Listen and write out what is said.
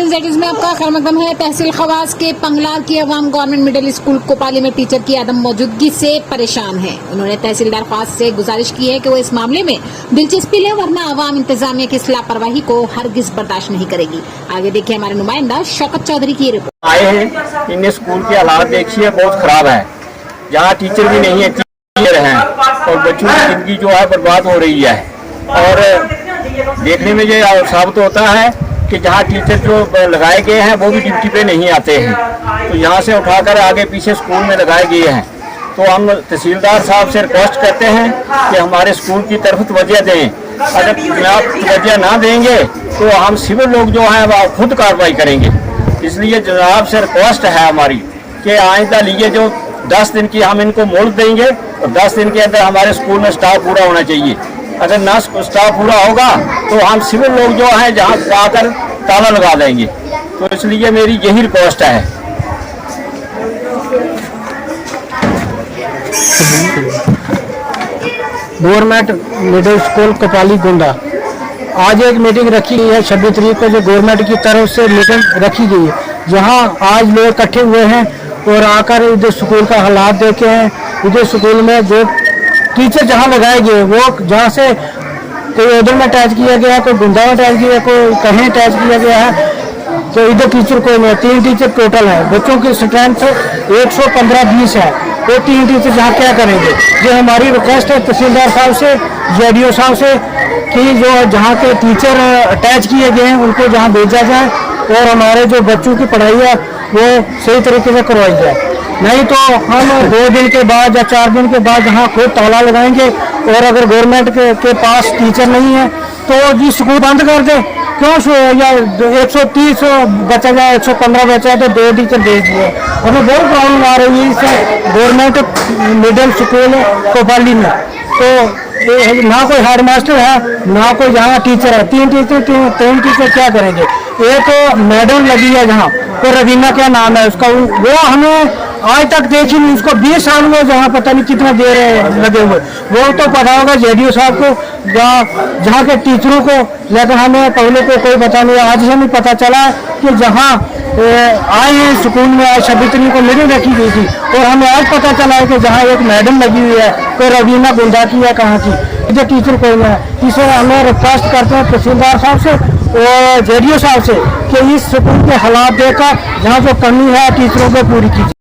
News at में आपका खैर मकदम है। तहसील खवास के पंगलार की अवाम गवर्नमेंट मिडिल स्कूल कोपाली में टीचर की अदम मौजूदगी से परेशान है। उन्होंने तहसीलदार खवास से गुजारिश की है कि वो इस मामले में दिलचस्पी लें, वरना अवाम इंतजामिया की इस लापरवाही को हरगिज बर्दाश्त नहीं करेगी। आगे देखिए हमारे नुमाइंदा शौकत चौधरी की रिपोर्ट। आए हैं, इन स्कूल की हालात देखिए बहुत खराब है। जहाँ टीचर भी नहीं है, टीचर हैं और बच्चों की जिंदगी जो है बर्बाद हो रही है। और देखने में ये साबित होता है कि जहाँ टीचर जो लगाए गए हैं वो भी ड्यूटी पे नहीं आते हैं, तो यहाँ से उठाकर आगे पीछे स्कूल में लगाए गए हैं। तो हम तहसीलदार साहब से रिक्वेस्ट करते हैं कि हमारे स्कूल की तरफ तवज्जो दें। अगर जनाब तवज्जो ना देंगे तो हम सिविल लोग जो हैं वो खुद कार्रवाई करेंगे। इसलिए जनाब से रिक्वेस्ट है हमारी कि आइंदा लिए जो 10 दिन की हम इनको मोहलत देंगे और 10 दिन के अंदर हमारे स्कूल में स्टाफ पूरा होना चाहिए। अगर ना स्टाफ पूरा होगा तो हम सिविल लोग जो हैं जहाँ आकर ताला लगा देंगे। तो इसलिए मेरी यही रिक्वेस्ट है। गवर्नमेंट मिडिल स्कूल कोपाली गोंडा आज एक मीटिंग रखी गई है। 26 तारीख को जो गवर्नमेंट की तरफ से मीटिंग रखी गई है, जहां आज लोग इकट्ठे हुए हैं और आकर इधर स्कूल का हालात देखे हैं। इधर स्कूल में जो टीचर जहां लगाए गए वो जहां से कोई उधर में अटैच किया गया है, कोई गुंदा में अटैच किया, कोई कहीं अटैच किया गया है। तो इधर टीचर कोई नहीं, 3 टीचर टोटल है। बच्चों की स्ट्रेंथ 115-20 है। वो 3 टीचर जहाँ क्या करेंगे? ये हमारी रिक्वेस्ट है तहसीलदार साहब से, जेडीओ साहब से कि जो जहाँ के टीचर अटैच किए गए हैं उनको जहाँ भेजा जाए और हमारे जो बच्चों की पढ़ाई है वो सही तरीके से करवाई जाए। नहीं तो हम 2 दिन के बाद या 4 दिन के बाद जहाँ खुद ताला लगाएंगे और अगर गवर्नमेंट के पास टीचर नहीं है तो जी स्कूल बंद कर दे। क्यों या 130 बचा जाए, 115 बचा है तो 2 टीचर भेज दिए। हमें बहुत प्रॉब्लम आ रही है इस गवर्नमेंट मिडिल स्कूल कोपाली में। तो ना कोई हेड मास्टर है, ना कोई यहाँ टीचर है। 3 टीचर क्या करेंगे? एक मैडम लगी है जहाँ, तो रवीना क्या नाम है उसका, वो हमें आज तक देखी नहीं। उसको 20 साल में जहाँ पता नहीं कितना देर लगे हुए। वो तो पता होगा जेडीओ साहब को, जहाँ के टीचरों को, लेकिन हमें पहले को कोई पता नहीं। आज हमें पता चला कि जहाँ आए हैं स्कूल में आज 26 तारीख को मीटिंग रखी गई थी और हमें आज पता चला है कि जहाँ एक मैडम लगी हुई है, तो रवीना गुंडा की है, कहाँ की, इधर टीचर कोई नहीं है। इसे हमें रिक्वेस्ट करते हैं तहसीलदार साहब से और जेडीओ साहब से कि इस स्कूल के हालात देखकर जहाँ जो कमी है टीचरों को पूरी कीजिए।